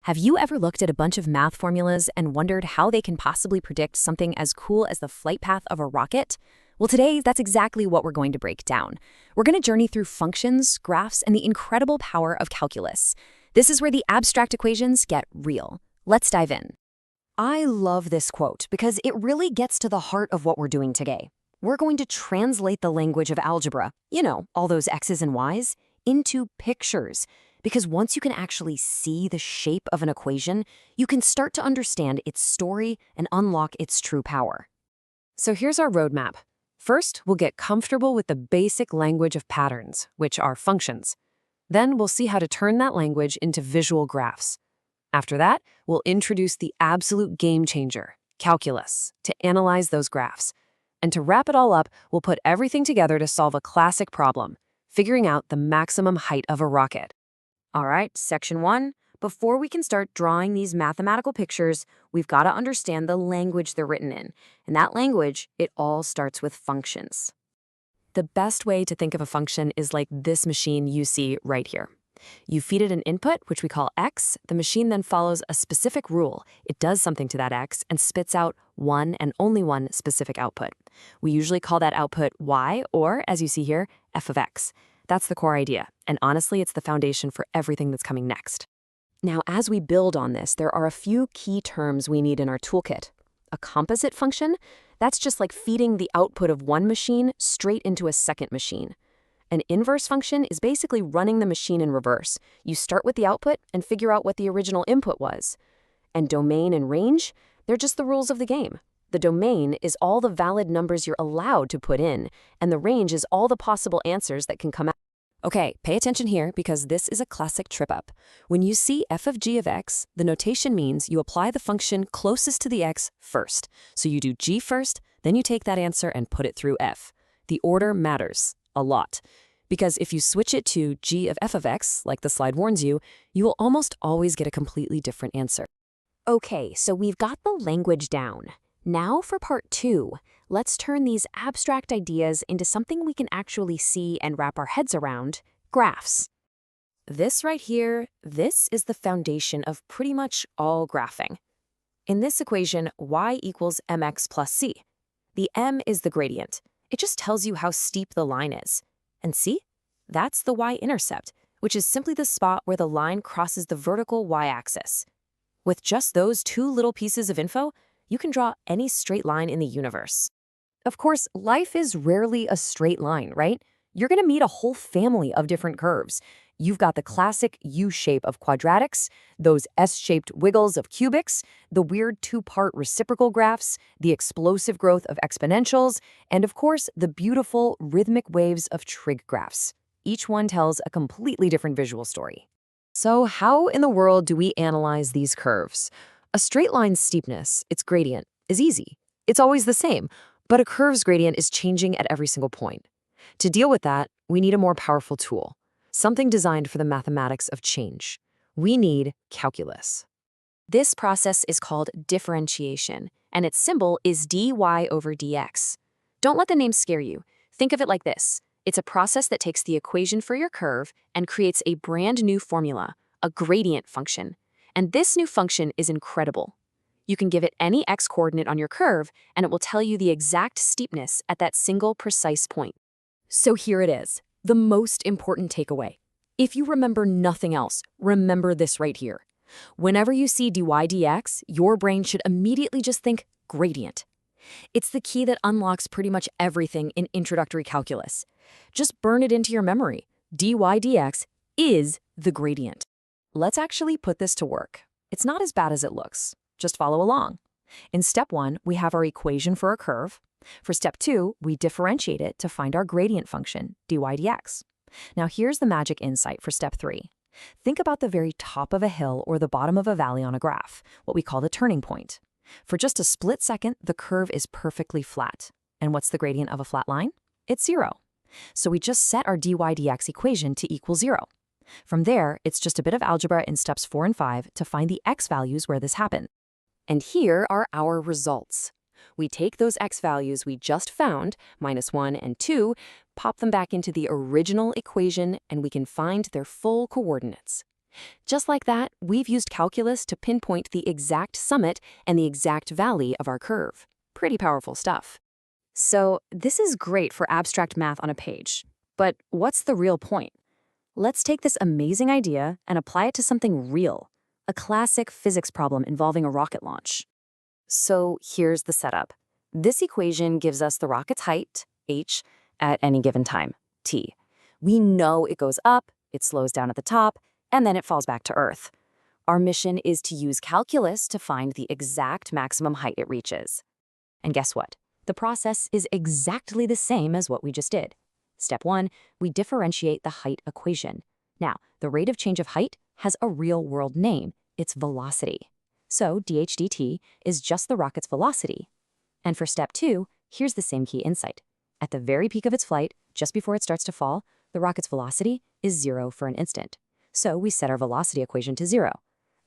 Have you ever looked at a bunch of math formulas and wondered how they can possibly predict something as cool as the flight path of a rocket? Well, today, that's exactly what we're going to break down. We're going to journey through functions, graphs, and the incredible power of calculus. This is where the abstract equations get real. Let's dive in. I love this quote because it really gets to the heart of what we're doing today. We're going to translate the language of algebra, all those X's and Y's, into pictures. Because once you can actually see the shape of an equation, you can start to understand its story and unlock its true power. So here's our roadmap. First, we'll get comfortable with the basic language of patterns, which are functions. Then we'll see how to turn that language into visual graphs. After that, we'll introduce the absolute game changer, calculus, to analyze those graphs. And to wrap it all up, we'll put everything together to solve a classic problem, figuring out the maximum height of a rocket. All right, section 1. Before we can start drawing these mathematical pictures, we've got to understand the language they're written in. And that language, it all starts with functions. The best way to think of a function is like this machine you see right here. You feed it an input, which we call x. The machine then follows a specific rule. It does something to that x and spits out one and only one specific output. We usually call that output y, or, as you see here, f of x. That's the core idea, and honestly, it's the foundation for everything that's coming next. Now, as we build on this, there are a few key terms we need in our toolkit. A composite function, that's just like feeding the output of one machine straight into a second machine. An inverse function is basically running the machine in reverse. You start with the output and figure out what the original input was. And domain and range, they're just the rules of the game. The domain is all the valid numbers you're allowed to put in, and the range is all the possible answers that can come out. Okay, pay attention here because this is a classic trip-up. When you see f of g of x, the notation means you apply the function closest to the x first. So you do g first, then you take that answer and put it through f. The order matters a lot, because if you switch it to g of f of x, like the slide warns you, you will almost always get a completely different answer. Okay, so we've got the language down. Now for part 2, let's turn these abstract ideas into something we can actually see and wrap our heads around, graphs. This right here, this is the foundation of pretty much all graphing. In this equation, y equals mx plus c. The m is the gradient. It just tells you how steep the line is. And see? That's the y-intercept, which is simply the spot where the line crosses the vertical y-axis. With just those two little pieces of info, you can draw any straight line in the universe. Of course, life is rarely a straight line, right? You're going to meet a whole family of different curves. You've got the classic U shape of quadratics, those S-shaped wiggles of cubics, the weird two-part reciprocal graphs, the explosive growth of exponentials, and of course, the beautiful rhythmic waves of trig graphs. Each one tells a completely different visual story. So how in the world do we analyze these curves? A straight line's steepness, its gradient, is easy. It's always the same, but a curve's gradient is changing at every single point. To deal with that, we need a more powerful tool, something designed for the mathematics of change. We need calculus. This process is called differentiation, and its symbol is dy over dx. Don't let the name scare you. Think of it like this. It's a process that takes the equation for your curve and creates a brand new formula, a gradient function. And this new function is incredible. You can give it any x-coordinate on your curve, and it will tell you the exact steepness at that single precise point. So here it is, the most important takeaway. If you remember nothing else, remember this right here. Whenever you see dy dx, your brain should immediately just think gradient. It's the key that unlocks pretty much everything in introductory calculus. Just burn it into your memory. Dy dx is the gradient. Let's actually put this to work. It's not as bad as it looks. Just follow along. In step 1, we have our equation for a curve. For step 2, we differentiate it to find our gradient function, dy dx. Now here's the magic insight for step 3. Think about the very top of a hill or the bottom of a valley on a graph, what we call the turning point. For just a split second, the curve is perfectly flat. And what's the gradient of a flat line? It's 0. So we just set our dy dx equation to equal 0. From there, it's just a bit of algebra in steps 4 and 5 to find the x values where this happened. And here are our results. We take those x values we just found, -1 and 2, pop them back into the original equation, and we can find their full coordinates. Just like that, we've used calculus to pinpoint the exact summit and the exact valley of our curve. Pretty powerful stuff. So this is great for abstract math on a page. But what's the real point? Let's take this amazing idea and apply it to something real, a classic physics problem involving a rocket launch. So here's the setup. This equation gives us the rocket's height, h, at any given time, t. We know it goes up, it slows down at the top, and then it falls back to Earth. Our mission is to use calculus to find the exact maximum height it reaches. And guess what? The process is exactly the same as what we just did. Step 1, we differentiate the height equation. Now, the rate of change of height has a real-world name. It's velocity. So dh dt is just the rocket's velocity. And for step 2, here's the same key insight. At the very peak of its flight, just before it starts to fall, the rocket's velocity is 0 for an instant. So we set our velocity equation to 0.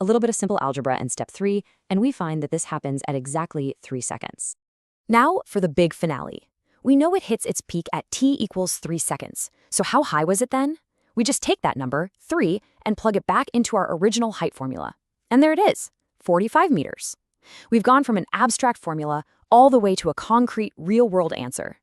A little bit of simple algebra in step 3, and we find that this happens at exactly 3 seconds. Now for the big finale. We know it hits its peak at t equals 3 seconds. So how high was it then? We just take that number, 3, and plug it back into our original height formula. And there it is, 45 meters. We've gone from an abstract formula all the way to a concrete, real-world answer.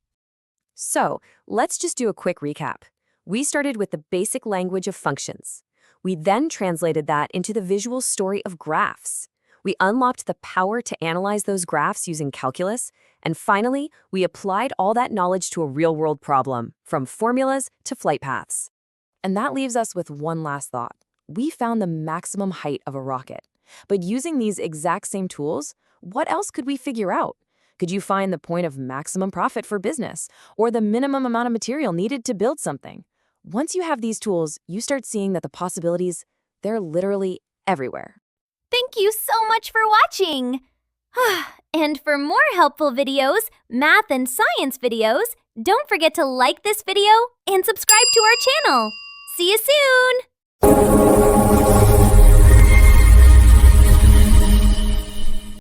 So let's just do a quick recap. We started with the basic language of functions. We then translated that into the visual story of graphs. We unlocked the power to analyze those graphs using calculus, and finally, we applied all that knowledge to a real-world problem, from formulas to flight paths. And that leaves us with one last thought. We found the maximum height of a rocket. But using these exact same tools, what else could we figure out? Could you find the point of maximum profit for business, or the minimum amount of material needed to build something? Once you have these tools, you start seeing that the possibilities, they're literally everywhere. Thank you so much for watching! And for more helpful videos, math and science videos, don't forget to like this video and subscribe to our channel. See you soon!